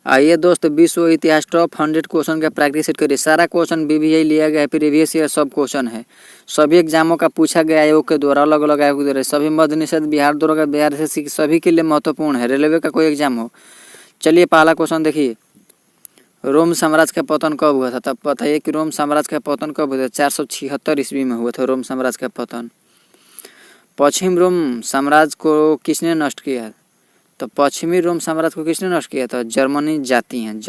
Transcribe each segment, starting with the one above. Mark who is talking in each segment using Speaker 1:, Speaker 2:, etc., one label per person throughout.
Speaker 1: आइए दोस्त, विश्व इतिहास टॉप 100 क्वेश्चन का प्रैक्टिस सेट करिए। सारा क्वेश्चन बीबीआई लिया गया है, प्रीवियस ईयर सब क्वेश्चन है। सभी एग्जामों का पूछा गया आयोग के द्वारा, अलग अलग आयोग के द्वारा। सभी मद्य निषेध, बिहार दरोगा, बिहार से सभी के लिए महत्वपूर्ण है। रेलवे का कोई एग्जाम हो। चलिए पहला क्वेश्चन देखिए, रोम साम्राज्य का पतन कब हुआ था? तब बताइए कि रोम साम्राज्य का पतन कब हुआ था? 476 ईस्वी में हुआ था रोम साम्राज्य का पतन। पश्चिम रोम साम्राज्य को किसने नष्ट किया? तो पश्चिमी रोम साम्राज्य को किसने नष्ट किया था? जर्मनी जाती हैं,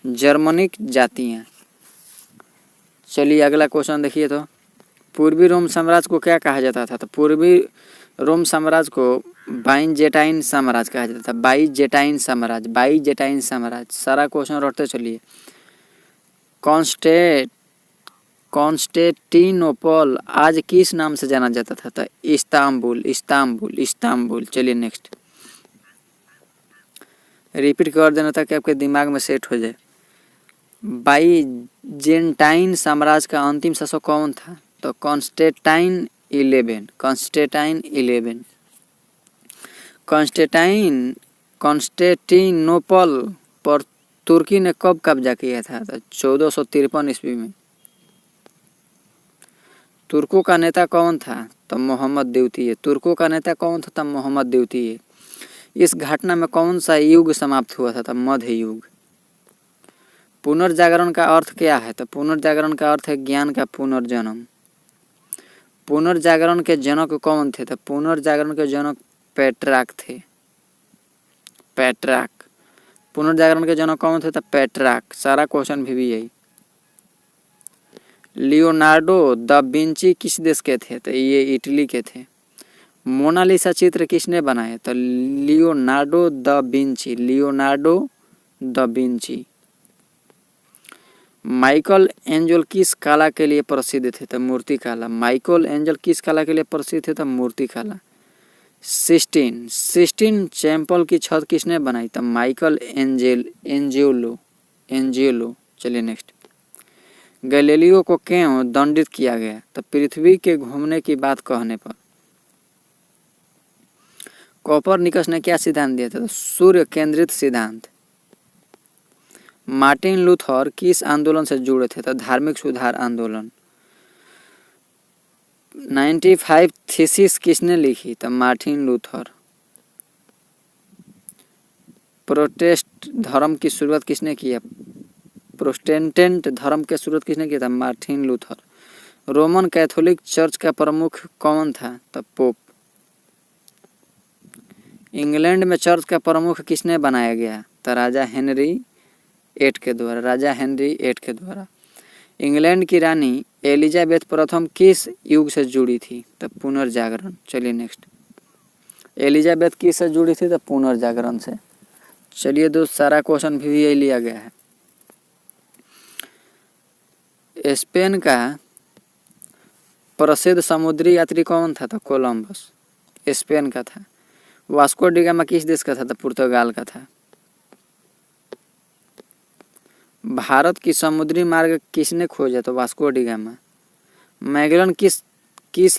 Speaker 1: जर्मनिक जातियां। चलिए अगला क्वेश्चन देखिए, तो पूर्वी रोम साम्राज्य को क्या कहा जाता था? तो पूर्वी रोम साम्राज्य को बाइजेंटाइन साम्राज्य कहा जाता था। बाइजेंटाइन साम्राज्य। सारा क्वेश्चन रटते चलिए। कॉन्स्टेंटिनोपल आज किस नाम से जाना जाता था? तो इस्तांबुल। चलिए नेक्स्ट, रिपीट कर देना ताकि आपके दिमाग में सेट हो जाए। बाइजेंटाइन साम्राज्य का अंतिम शासक कौन था? तो कॉन्स्टेंटिनोपल पर तुर्की ने कब कब्जा किया था? तो 1453 ईस्वी में। तुर्कों का नेता कौन था? तो मोहम्मद द्वितीय। इस घटना में कौन सा युग समाप्त हुआ था? तो मध्य युग। पुनर्जागरण का अर्थ क्या है? तो पुनर्जागरण का अर्थ है ज्ञान का पुनर्जन्म। पुनर्जागरण के जनक कौन थे? तो पुनर्जागरण के जनक पेट्रार्क थे। पुनर्जागरण के जनक कौन थे? तो पेट्रार्क। सारा क्वेश्चन भी यही। लियोनार्डो दा विंची किस देश के थे? तो ये इटली के थे। मोनालिसा चित्र किसने बनाया? तो Leonardo da Vinci. Michael angel किस कला के लिए प्रसिद्ध थे? तो मूर्ति कला। माइकल एंजल किस कला के लिए प्रसिद्ध थे? तो मूर्ति कला। सिस्टीन चैपल की छत किसने बनाई? तो माइकल एंजेलो। चलिए नेक्स्ट, गैलीलियो को क्यों दंडित किया गया? तो पृथ्वी के घूमने की बात कहने पर। कोपरनिकस ने क्या सिद्धांत दिया था? तो सूर्य केंद्रित सिद्धांत। मार्टिन लूथर किस आंदोलन से जुड़े थे? तो धार्मिक सुधार आंदोलन। 95 थीसिस किसने लिखी? तो मार्टिन लूथर। प्रोटेस्टेंट धर्म की शुरुआत किसने किया? था Martin Luther. Roman Catholic church का प्रमुख कौन था? तो पोप। इंग्लैंड में चर्च का प्रमुख किसने बनाया गया? तो राजा हेनरी एट के द्वारा। इंग्लैंड की रानी एलिजाबेथ प्रथम किस युग से जुड़ी थी? तो पुनर्जागरण। चलिए नेक्स्ट, एलिजाबेथ किस से जुड़ी थी? तो पुनर्जागरण से। चलिए दोस्त, सारा क्वेश्चन भी यही लिया गया है। स्पेन का प्रसिद्ध समुद्री यात्री कौन था? तो कोलंबस स्पेन का था। वास्को डी गामा किस देश का था? तो पुर्तगाल का था। भारत की समुद्री मार्ग किसने खोजा? तो वास्को डी गामा। मैगलन किस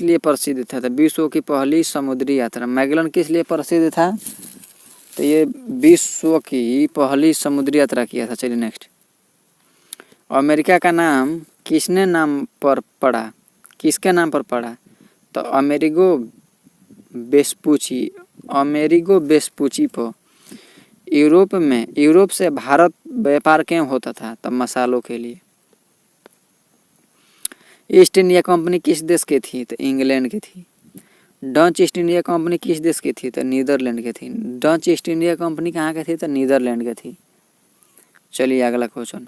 Speaker 1: लिए प्रसिद्ध था? तो विश्व की पहली समुद्री यात्रा। मैगलन किस लिए प्रसिद्ध था? तो ये विश्व की पहली समुद्री यात्रा किया था। चलिए नेक्स्ट, अमेरिका का नाम किसके नाम पर पड़ा? तो अमेरिगो वेस्पुची पर। यूरोप से भारत व्यापार क्यों होता था? तो मसालों के लिए। ईस्ट इंडिया कंपनी किस देश की थी? तो इंग्लैंड की थी। डच ईस्ट इंडिया कंपनी किस देश की थी? तो नीदरलैंड की थी। डच ईस्ट इंडिया कंपनी कहाँ की थी? तो नीदरलैंड की थी। चलिए अगला क्वेश्चन,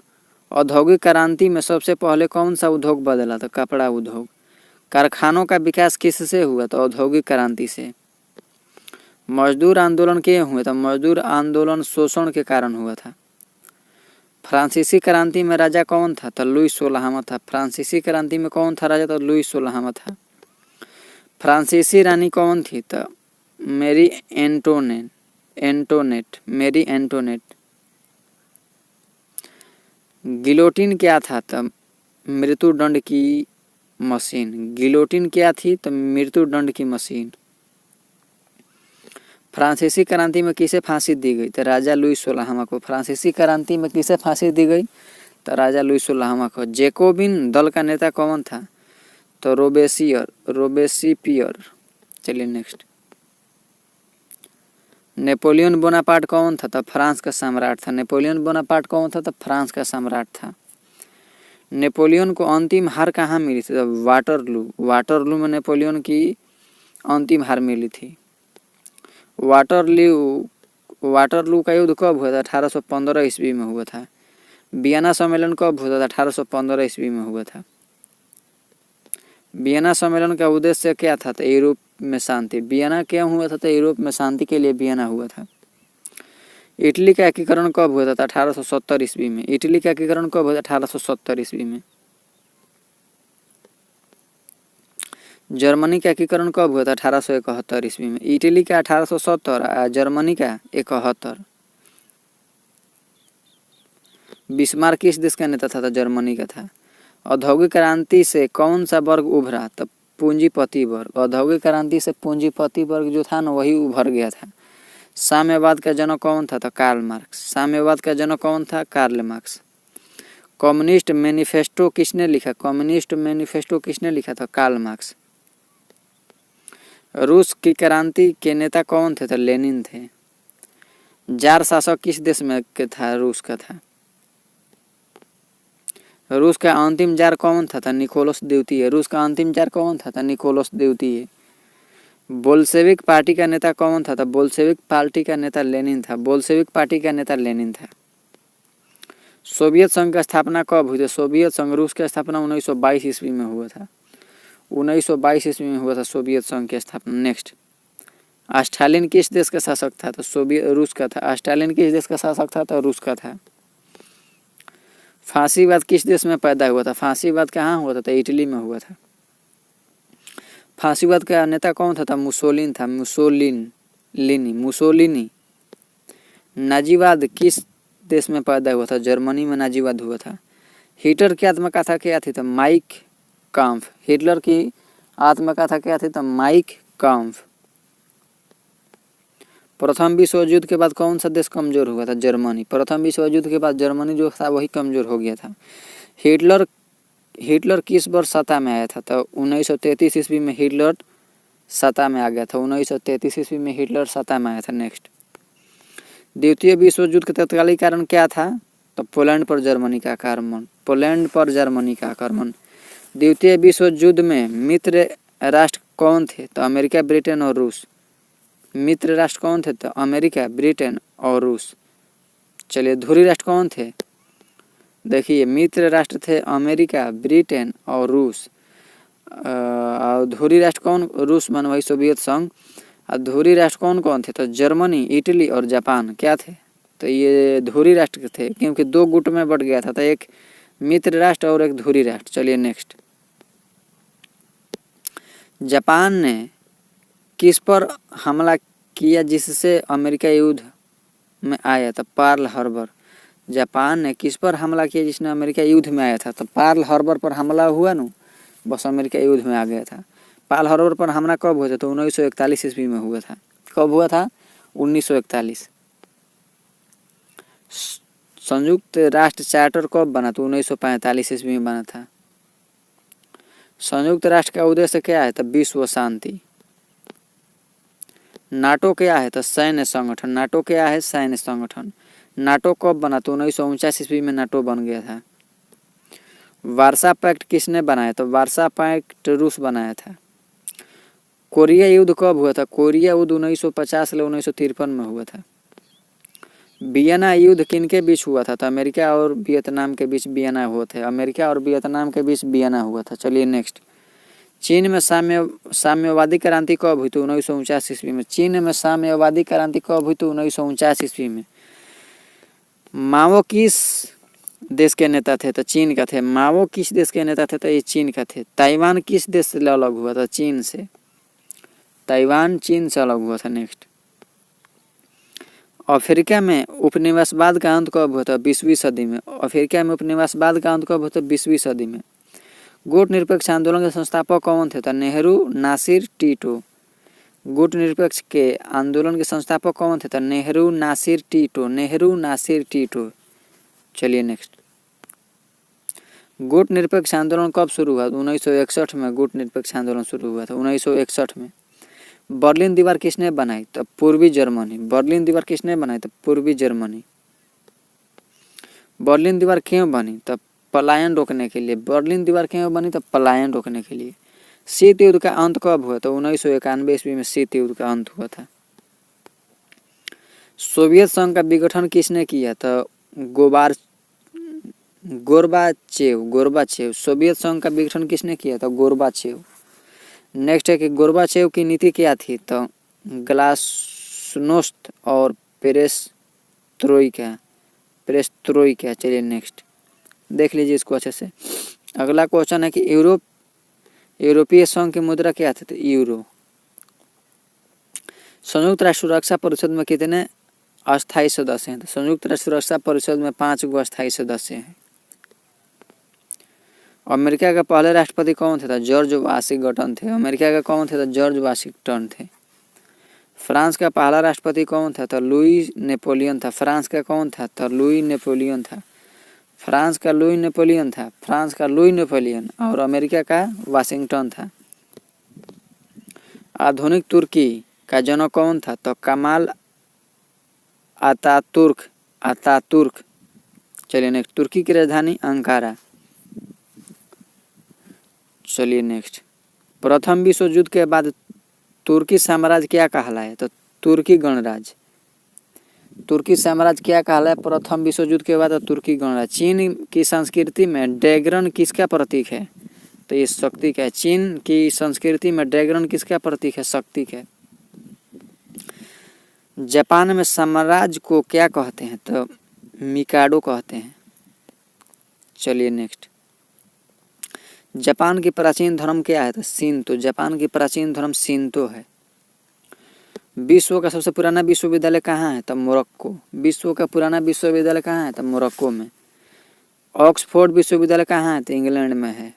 Speaker 1: औद्योगिक क्रांति में सबसे पहले कौन सा उद्योग बदला? तो कपड़ा उद्योग। कारखानों का विकास किससे हुआ? तो औद्योगिक क्रांति से। मजदूर आंदोलन क्यों हुए? तो मजदूर आंदोलन शोषण के कारण हुआ था। फ्रांसीसी क्रांति में राजा कौन था? तो लुई 16वां था। फ्रांसीसी क्रांति में कौन था राजा? तो लुई 16वां था। फ्रांसीसी रानी कौन थी? तो मैरी एंटोनेट। गिलोटिन क्या था? तो मृत्युदंड की मशीन। गिलोटिन क्या थी? तो मृत्युदंड की मशीन। फ्रांसीसी क्रांति में किसे फांसी दी गई? तो राजा लुईस 16वां को। फ्रांसीसी क्रांति में किसे फांसी दी गई? तो राजा लुईस 16वां को। जैकोबिन दल का नेता कौन था? तो रोबेस्पियर। चलिए नेक्स्ट। नेपोलियन बोनापार्ट कौन था? तो फ्रांस का सम्राट था। नेपोलियन बोनापार्ट कौन था? तो फ्रांस का सम्राट था। नेपोलियन को अंतिम हार कहाँ मिली थी? तो वाटरलू में नेपोलियन की अंतिम हार मिली थी। वाटरलू का युद्ध कब हुआ था? 1815 ईस्वी में हुआ था। वियना सम्मेलन कब हुआ था? 1815 ईस्वी में हुआ था। वियना सम्मेलन का उद्देश्य क्या था? तो यूरोप में शांति। वियना क्यों हुआ था? तो यूरोप में शांति के लिए वियना हुआ था। इटली का एकीकरण कब हुआ था? 1870 ईस्वी में। इटली का एकीकरण कब हुआ था? 1870 ईस्वी में। जर्मनी का एकीकरण कब हुआ था? 1871 ईस्वी में। इटली का 1870 और जर्मनी का 71। बिस्मार्क किस देश का नेता था? तो जर्मनी का था। औद्योगिक क्रांति से कौन सा वर्ग उभरा? तो पूंजीपति वर्ग। औद्योगिक क्रांति से पूंजीपति वर्ग जो था ना वही उभर गया था। साम्यवाद का जनक कौन था? तो कार्ल मार्क्स। साम्यवाद का जनक कौन था? Karl marks. कम्युनिस्ट मैनिफेस्टो किसने लिखा? कम्युनिस्ट मैनिफेस्टो किसने लिखा था? Karl Marx. रूस की क्रांति के नेता कौन थे? तो लेनिन थे। जार शासक किस देश में के था? रूस का था। रूस का अंतिम जार कौन था? तो निकोलस द्वितीय। रूस का अंतिम जार कौन था? तो निकोलस द्वितीय। बोल्शेविक पार्टी का नेता कौन था? तो बोल्शेविक पार्टी का नेता लेनिन था। बोल्शेविक पार्टी का नेता लेनिन था। सोवियत संघ का स्थापना कब हुई थी? सोवियत संघ रूस की स्थापना 1922 ईस्वी में हुआ था। 1922 ईस्वी में हुआ था सोवियत संघ की स्थापना। नेक्स्ट। स्टालिन किस देश का शासक था? तो रूस का था। स्टालिन किस देश का शासक था? तो रूस का था। फांसीवाद किस देश में पैदा हुआ था? फांसीवाद कहाँ हुआ था? तो इटली में हुआ था। फांसीवाद का नेता कौन था? मुसोलिन था। मुसोलिनी। नाजीवाद किस देश में पैदा हुआ था? जर्मनी में नाजीवाद हुआ था। हिटलर की आत्मकथा क्या थी? तो माइक काम्फ। हिटलर की आत्मकथा क्या थी? तो माइक काम्फ। प्रथम विश्व युद्ध के बाद कौन सा देश कमजोर हुआ था? जर्मनी। प्रथम विश्व युद्ध के बाद जर्मनी जो था वही कमजोर हो गया था। हिटलर किस वर्ष सत्ता में आया था? तो 1933 ईस्वी में हिटलर सत्ता में आ गया था। 1933 ईस्वी में हिटलर सत्ता में आया था। नेक्स्ट। द्वितीय विश्व युद्ध का तत्कालिक कारण क्या था? तो पोलैंड पर जर्मनी का आक्रमण। पोलैंड पर जर्मनी का आक्रमण। द्वितीय विश्व युद्ध में मित्र राष्ट्र कौन थे? तो अमेरिका, ब्रिटेन और रूस। मित्र राष्ट्र कौन थे? तो अमेरिका, ब्रिटेन और रूस। चलिए धुरी राष्ट्र कौन थे? देखिए मित्र राष्ट्र थे अमेरिका, ब्रिटेन और रूस। धुरी राष्ट्र कौन? रूस मान वही सोवियत संघ। धुरी राष्ट्र कौन कौन थे? तो जर्मनी, इटली और जापान क्या थे? तो ये धुरी राष्ट्र थे क्योंकि दो गुट में बट गया था। तो एक मित्र राष्ट्र और एक धुरी राष्ट्र। चलिए नेक्स्ट। जापान ने किस पर हमला किया जिससे अमेरिका युद्ध में आया? तो पर्ल हार्बर। जापान ने किस पर हमला किया जिसने अमेरिका युद्ध में आया था? तो पर्ल हार्बर पर हमला हुआ ना, बस अमेरिका युद्ध में आ गया था। पर्ल हार्बर पर हमला कब हुआ था? तो 1941 ईस्वी में हुआ था। कब हुआ था? 1941। संयुक्त राष्ट्र चार्टर कब बना? तो 1945 ईस्वी में बना था। संयुक्त राष्ट्र का उद्देश्य क्या है? तो विश्व शांति। नाटो क्या है? तो सैन्य संगठन। नाटो क्या है? सैन्य संगठन। नाटो कब बना? तो 1949 ईस्वी में नाटो बन गया था। वार्सा पैक्ट किसने बनाया? तो वार्सा पैक्ट रूस बनाया था। कोरिया युद्ध कब हुआ था? कोरिया युद्ध 1950 से 1953 में हुआ था। वियना युद्ध किनके बीच हुआ था? तो अमेरिका और वियतनाम के बीच वियना हुआ था। अमेरिका और वियतनाम के बीच वियना हुआ था। चलिए नेक्स्ट। चीन में साम्यवादी क्रांति कब हुई? तो 1949 ईस्वी में। चीन में साम्यवादी क्रांति कब हुई? तो 1949 ईस्वी में। माओ किस देश के नेता थे? तो चीन का थे। माओ किस देश के नेता थे? तो ये चीन का थे। ताइवान किस देश से अलग हुआ था? चीन से। ताइवान चीन से अलग हुआ था। नेक्स्ट। अफ्रीका में उपनिवेशवाद का अंत कब हुआ था? 20वीं सदी में। अफ्रीका में उपनिवेशवाद का अंत कब हुआ था? 20वीं सदी में। गुट निरपेक्ष आंदोलन के संस्थापक कौन थे? तो नेहरू, नासिर, टीटो। गुट निरपेक्ष के आंदोलन के संस्थापक कौन थे? तो नेहरू नासिर टीटो, नेहरू नासिर टीटो। चलिए नेक्स्ट, गुट निरपेक्ष आंदोलन कब शुरू हुआ? 1961 में गुट निरपेक्ष आंदोलन शुरू हुआ था, 1961 में। बर्लिन दीवार किसने बनाई? तो पूर्वी जर्मनी। बर्लिन दीवार किसने बनाई? तो पूर्वी जर्मनी। बर्लिन दीवार क्यों बनी? तो पलायन रोकने के लिए। बर्लिन दीवार क्यों बनी? तो पलायन रोकने के लिए। शीत युद्ध का अंत कब हुआ? तो 1991 ईस्वी में शीत युद्ध का अंत हुआ था। सोवियत संघ का विघटन किसने किया? तो गोर्बाचेव। सोवियत संघ का विघटन किसने किया? तो गोर्बाचेव। नेक्स्ट है कि गोर्बाचेव की नीति क्या थी? तो ग्लासनोस्त और पेरेस्ट्रोइका। चलिए नेक्स्ट, देख लीजिए इसको अच्छे से। अगला क्वेश्चन है कि यूरोपीय संघ की मुद्रा क्या थी? तो यूरो। संयुक्त राष्ट्र सुरक्षा परिषद में कितने अस्थायी सदस्य हैं? तो संयुक्त राष्ट्र सुरक्षा परिषद में 5 गो अस्थायी सदस्य हैं। अमेरिका के पहले राष्ट्रपति कौन थे? तो जॉर्ज वाशिंगटन थे। अमेरिका के कौन थे? तो जॉर्ज वाशिंगटन थे। फ्रांस का पहला राष्ट्रपति कौन था? तो लुई नेपोलियन था। फ्रांस का कौन था? तो लुई नेपोलियन था। फ्रांस का लुई नेपोलियन और अमेरिका का वाशिंगटन था। आधुनिक तुर्की का जनक कौन था? तो कमाल अतातुर्क। चलिए नेक्स्ट, तुर्की की राजधानी अंकारा। चलिए नेक्स्ट, प्रथम विश्व युद्ध के बाद तुर्की साम्राज्य क्या कहलाया? तो तुर्की गणराज्य। तुर्की साम्राज्य क्या कहलाया प्रथम विश्व युद्ध के बाद? तुर्की गणराज्य। चीन की संस्कृति में ड्रैगन किसका प्रतीक है? तो ये शक्ति का है। चीन की संस्कृति में ड्रैगन किसका प्रतीक है? शक्ति का। जापान में साम्राज्य को क्या कहते हैं? तो मिकाडो कहते हैं। चलिए नेक्स्ट, जापान की प्राचीन धर्म क्या है? तो शिंतो। जापान की प्राचीन धर्म शिंतो है। विश्व का सबसे पुराना विश्वविद्यालय कहाँ है? तो मोरक्को। विश्व का पुराना विश्वविद्यालय कहाँ है? तो मोरक्को में। ऑक्सफोर्ड विश्वविद्यालय कहाँ है? तो इंग्लैंड में है।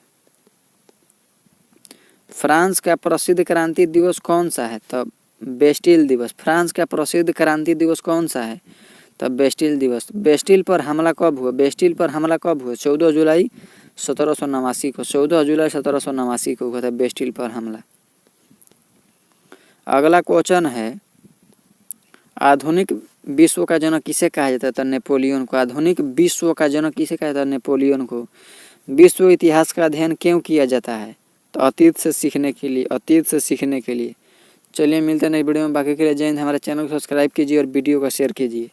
Speaker 1: फ्रांस का प्रसिद्ध क्रांति दिवस कौन सा है? तो बेस्टिल दिवस। फ्रांस का प्रसिद्ध क्रांति दिवस कौन सा है? तो बेस्टिल दिवस। बेस्टिल पर हमला कब हुआ? 14 जुलाई 1789 को। 14 जुलाई 1789 को हुआ था बेस्टिल पर हमला। अगला क्वेश्चन है, आधुनिक विश्व का जनक किसे कहा जाता है? तो नेपोलियन को। आधुनिक विश्व का जनक किसे कहा जाता है? नेपोलियन को। विश्व इतिहास का अध्ययन क्यों किया जाता है? तो अतीत से सीखने के लिए। चलिए मिलते हैं नई वीडियो में, बाकी के लिए जय हिंद। हमारे चैनल को सब्सक्राइब कीजिए और वीडियो को शेयर कीजिए।